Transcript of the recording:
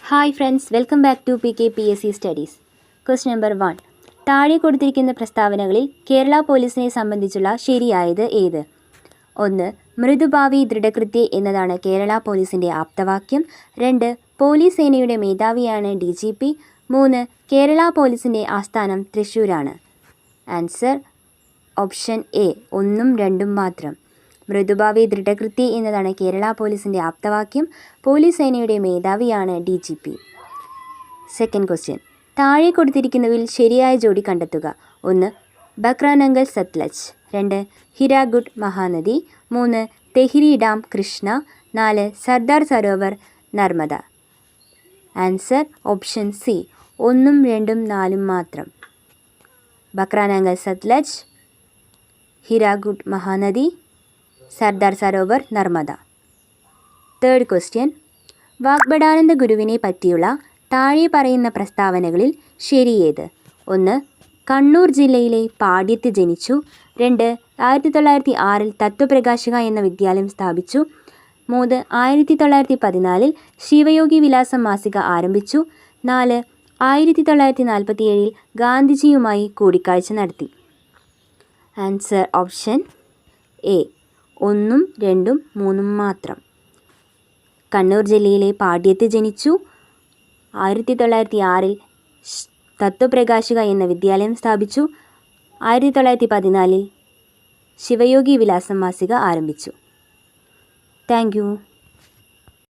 Hi friends, welcome back to PKPSC studies. Question number 1. താഴെ കൊടുത്തിരിക്കുന്ന പ്രസ്താവനകളിൽ കേരള പോലീസിനെ സംബന്ധിച്ചുള്ള ശരിയായത് ഏത്? 1. മൃദുഭാവി ദൃഢകൃത്യ എന്നതാണ് കേരള പോലീസിൻ്റെ ആപ്തവാക്യം. 2. പോലീസ് സേനയുടെ മേധാവിയാണ് DGP. 3. കേരള പോലീസിൻ്റെ ആസ്ഥാനം തൃശ്ശൂരാണ്. ആൻസർ ഓപ്ഷൻ എ, 1ഉം 2ഉം മാത്രം. മൃദുഭാവി ദൃഢകൃത്യ എന്നതാണ് കേരള പോലീസിൻ്റെ ആപ്തവാക്യം. പോലീസ് സേനയുടെ മേധാവിയാണ് DGP. Second question. താഴെ കൊടുത്തിരിക്കുന്നതിൽ ശരിയായ ജോഡി കണ്ടെത്തുക. 1. Bhakra Nangal Sutlej. 2. Hirakud Mahanadi. 3. Tehri dam Krishna. 4. Sardar Sarovar Narmada. Answer option C, 1ഉം 2ഉം 4ഉം മാത്രം. ബക്രാനങ്കൽ സത്ലജ്, ഹിരാകുഡ് മഹാനദി, സർദാർ സരോവർ നർമ്മദ. Third question. വാഗ്ഭടാനന്ദ ഗുരുവിനെ പറ്റിയുള്ള താഴെ പറയുന്ന പ്രസ്താവനകളിൽ ശരിയേത്? 1. കണ്ണൂർ ജില്ലയിലെ പാട്യത്ത് ജനിച്ചു. 2. 1906 തത്വപ്രകാശിക എന്ന വിദ്യാലയം സ്ഥാപിച്ചു. 3. 1914 ശിവയോഗി വിലാസം മാസിക ആരംഭിച്ചു. 4. 1947 ഗാന്ധിജിയുമായി കൂടിക്കാഴ്ച നടത്തി. ആൻസർ ഓപ്ഷൻ എ, 1ഉം 2ഉം 3ഉം മാത്രം. കണ്ണൂർ ജില്ലയിലെ പാട്യത്ത് ജനിച്ചു. 1906 തത്വപ്രകാശിക എന്ന വിദ്യാലയം സ്ഥാപിച്ചു. 1914 ശിവയോഗി വിലാസം മാസിക ആരംഭിച്ചു. Thank you.